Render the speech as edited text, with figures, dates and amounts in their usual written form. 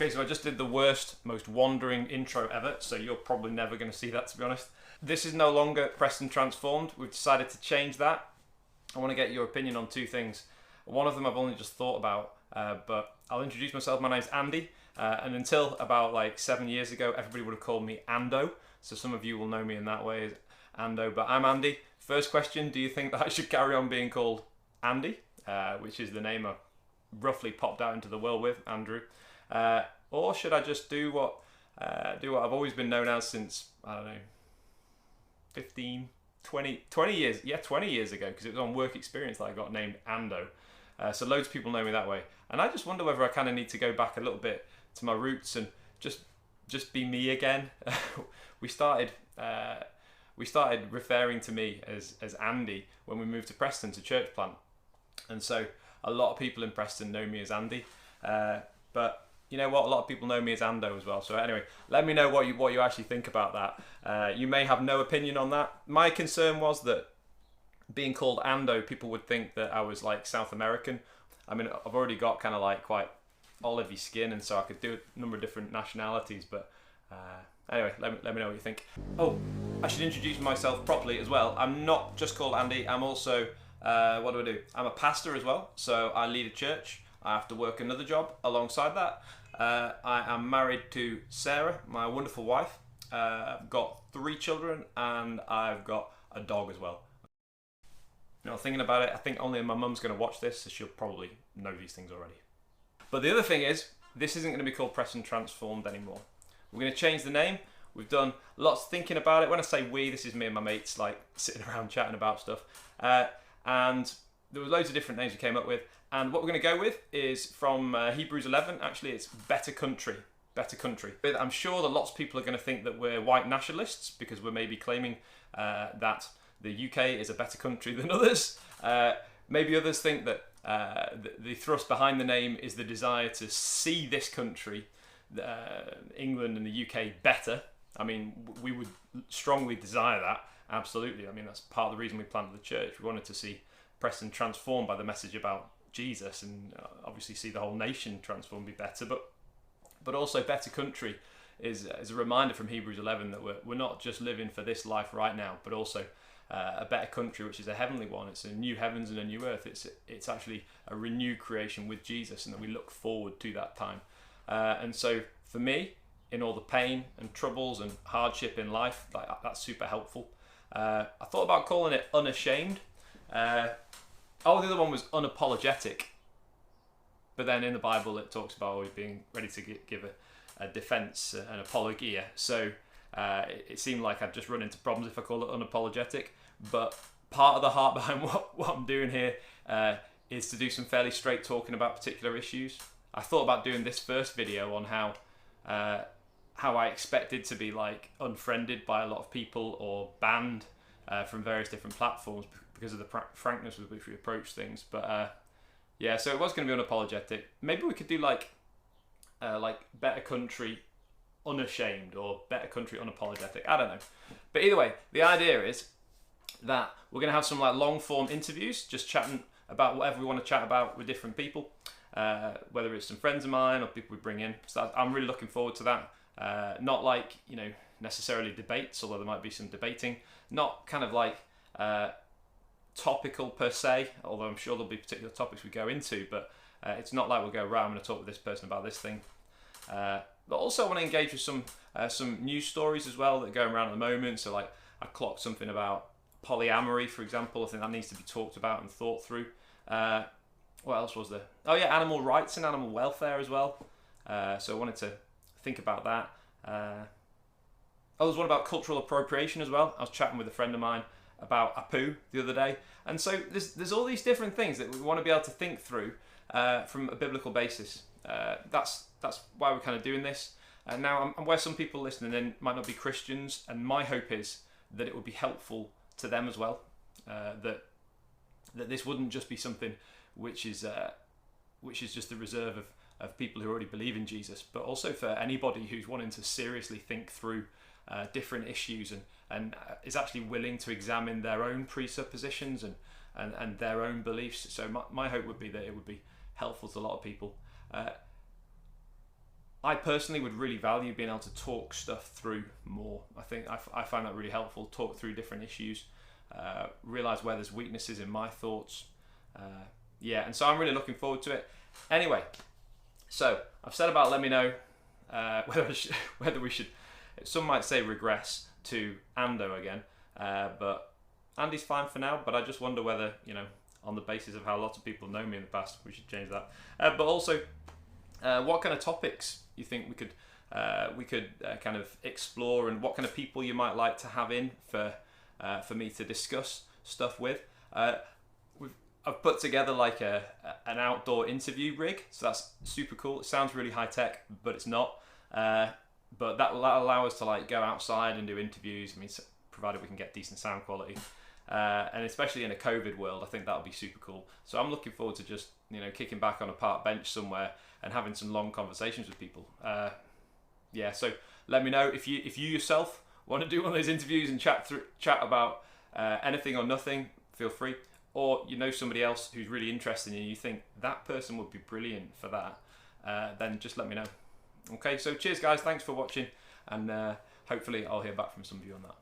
Okay, so I just did the worst, most wandering intro ever, so you're probably never going to see that, to be honest. This is no longer Preston Transformed. We've decided to change that. I want to get your opinion on two things. One of them I've only just thought about, but I'll introduce myself. My name's Andy, and until about like 7 years ago, everybody would have called me Ando, so some of you will know me in that way as Ando, but I'm Andy. First question, do you think that I should carry on being called Andy, which is the name I roughly popped out into the world with, Andrew? Or should I just do what I've always been known as since, I don't know, 15, 20 years, 20 years ago, because it was on Work Experience that I got named Ando. So loads of people know me that way. And I just wonder whether I kind of need to go back a little bit to my roots and just be me again. We started referring to me as Andy when we moved to Preston to church plant. And so a lot of people in Preston know me as Andy. But you know what? A lot of people know me as Ando as well. So anyway, let me know what you actually think about that. You may have no opinion on that. My concern was that being called Ando, people would think that I was like South American. I mean, I've already got kind of like quite olivey skin, and so I could do a number of different nationalities. But anyway, let me know what you think. Oh, I should introduce myself properly as well. I'm not just called Andy. I'm also, what do? I'm a pastor as well. So I lead a church. I have to work another job alongside that. I am married to Sarah, my wonderful wife. I've got 3 children, and I've got a dog as well. You know, thinking about it, I think only my mum's going to watch this, so she'll probably know these things already. But the other thing is, this isn't going to be called Preston Transformed anymore. We're going to change the name. We've done lots of thinking about it. When I say we, this is me and my mates, like sitting around chatting about stuff. And there were loads of different names we came up with. And what we're going to go with is from Hebrews 11. Actually, it's Better Country. Better Country. I'm sure that lots of people are going to think that we're white nationalists because we're maybe claiming that the UK is a better country than others. Maybe others think that the thrust behind the name is the desire to see this country, England and the UK, better. I mean, we would strongly desire that, absolutely. I mean, that's part of the reason we planted the church. We wanted to see Preston transformed by the message about Jesus, and obviously see the whole nation transformed, be better, but also Better Country is a reminder from Hebrews 11 that we're not just living for this life right now, but also a better country, which is a heavenly one. It's a new heavens and a new earth. It's actually a renewed creation with Jesus, and that we look forward to that time. And so for me, in all the pain and troubles and hardship in life, that's super helpful. I thought about calling it Unashamed. The other one was Unapologetic. But then in the Bible it talks about always being ready to give a defense, an apologia. So it seemed like I'd just run into problems if I call it Unapologetic. But part of the heart behind what I'm doing here is to do some fairly straight talking about particular issues. I thought about doing this first video on how I expected to be like unfriended by a lot of people or banned from various different platforms because of the frankness with which we approach things. But yeah, so it was going to be Unapologetic. Maybe we could do like Better Country Unashamed or Better Country Unapologetic. I don't know. But either way, the idea is that we're going to have some like long form interviews, just chatting about whatever we want to chat about with different people, whether it's some friends of mine or people we bring in. So I'm really looking forward to that. Not like, you know, necessarily debates, although there might be some debating. Not kind of like topical per se, although I'm sure there'll be particular topics we go into, but it's not like we'll go, right, I'm going to talk with this person about this thing. But also I want to engage with some news stories as well that are going around at the moment. So like I clocked something about polyamory, for example. I think that needs to be talked about and thought through. What else was there? Oh yeah, animal rights and animal welfare as well. So I wanted to think about that. There's one about cultural appropriation as well. I was chatting with a friend of mine about Apu the other day. And so there's all these different things that we want to be able to think through from a biblical basis. That's why we're kind of doing this. And now I'm where some people listening in might not be Christians, and my hope is that it would be helpful to them as well. That this wouldn't just be something which is just the reserve of people who already believe in Jesus, but also for anybody who's wanting to seriously think through different issues and is actually willing to examine their own presuppositions and their own beliefs. So my hope would be that it would be helpful to a lot of people. I personally would really value being able to talk stuff through more. I think I find that really helpful. Talk through different issues, realize where there's weaknesses in my thoughts. Yeah, and so I'm really looking forward to it. Anyway, so I've said about let me know whether we should, some might say regress to Ando again, but Andy's fine for now. But I just wonder whether, on the basis of how lots of people know me in the past, we should change that. But also, what kind of topics you think we could kind of explore, and what kind of people you might like to have in for me to discuss stuff with. I've put together like an outdoor interview rig, so that's super cool. It sounds really high tech, but it's not. But that'll allow us to like go outside and do interviews. I mean, provided we can get decent sound quality, and especially in a COVID world, I think that'll be super cool. So I'm looking forward to just kicking back on a park bench somewhere and having some long conversations with people. Yeah, so let me know if you yourself want to do one of those interviews and chat about anything or nothing. Feel free. Or somebody else who's really interested in you think that person would be brilliant for that, then just let me know. Okay, so cheers guys, thanks for watching, and hopefully I'll hear back from some of you on that.